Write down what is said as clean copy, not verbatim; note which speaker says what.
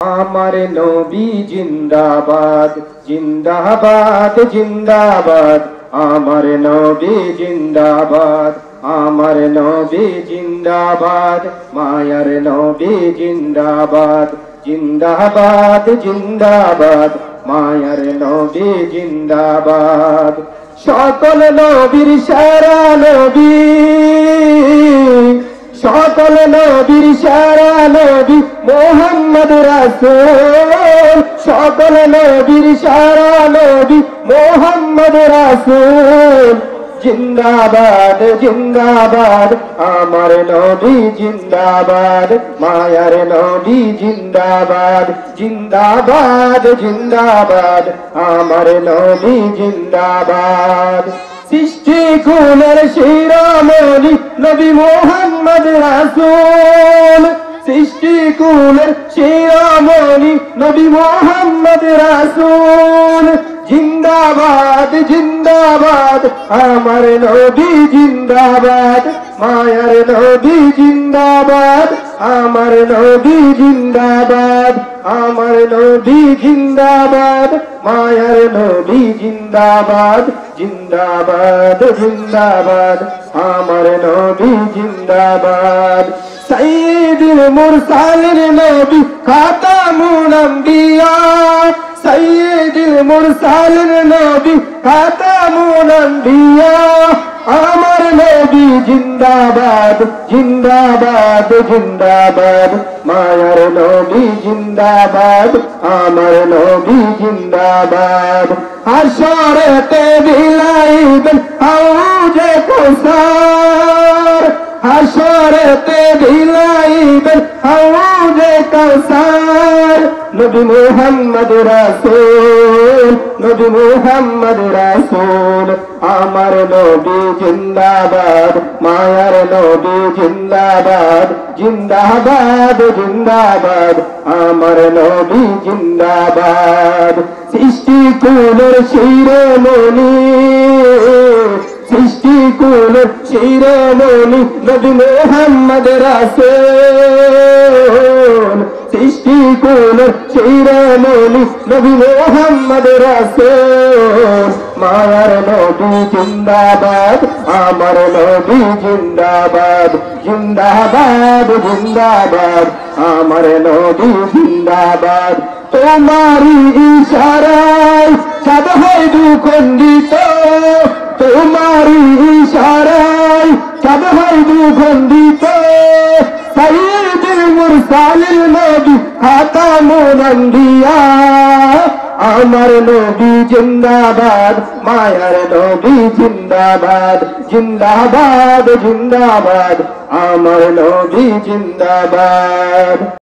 Speaker 1: আমার নবী জিন্দাবাদ জিন্দাবাদ জিন্দাবাদ। আমার নবী জিন্দাবাদ, আমার নবী জিন্দাবাদ, মায়ার নবী জিন্দাবাদ জিন্দাবাদ জিন্দাবাদ, মায়ার নবী জিন্দাবাদ। সকল নবীর সেরা নবী, সকল নবীর সেরা নবী মোহাম্মদ রাসূল। সকল নবীর সেরা নবী মোহাম্মদ রাসূল। জিন্দাবাদ জিন্দাবাদ, আমার নবী জিন্দাবাদ, মায়ার নবী জিন্দাবাদ জিন্দাবাদ জিন্দাবাদ, আমার নবী জিন্দাবাদ। সৃষ্টি কুলের শিরোমণি নবী মোহাম্মদ রাসূল। সৃষ্টি কুলের শিরোমণি নবী মোহাম্মদ রাসূল। জিন্দাবাদ জিন্দাবাদ, আমার নবী জিন্দাবাদ, মায়ার নবী জিন্দাবাদ, আমার নবী জিন্দাবাদ, আমার নবী জিন্দাবাদ, মায়ার নবী জিন্দাবাদ জিন্দাবাদ জিন্দাবাদ, আমার নবী জিন্দাবাদ। সাইয়্যিদুল মুরসালিন নবী খাতামুল আম্বিয়া। সাইয়্যিদুল মুরসালিন নবী খাতামুল আম্বিয়া। আমার নবী জিন্দাবাদ জিন্দাবাদ জিন্দাবাদ, মায়ার নবী জিন্দাবাদ, আমার নবী জিন্দাবাদ। হাশরেতে বিলাইবেন হাউজে কাউসার। হাশরেতে বিলাইবেন হাউজে কাউসার। নবী মুহাম্মদ রাসূল, নবী মুহাম্মদ রাসূল। আমার নবী জিন্দাবাদ, মায়ার নবী জিন্দাবাদ জিন্দাবাদ জিন্দাবাদ, আমার নবী জিন্দাবাদ। সৃষ্টি কুলের শিরোমণি, সৃষ্টি কুলের শিরোমণি নবী মুহাম্মদ রাসূল। সৃষ্টি কুলের শিরোমণি নবী মুহাম্মদ রাসূল। মায়ার নবী জিন্দাবাদ, আমার নবী জিন্দাবাদ জিন্দাবাদ জিন্দাবাদ, আমার নবী জিন্দাবাদ। তোমারি ইশারায় চাঁদ হয় দুখণ্ডিত। তোমারি ইশারায় চাঁদ হয় দুখণ্ডিত। সাইয়্যিদুল মুরসালিন নবী খাতামুল আম্বিয়া। আমার নবী জিন্দাবাদ, মায়ার নবী জিন্দাবাদ জিন্দাবাদ জিন্দাবাদ, আমার নবী জিন্দাবাদ।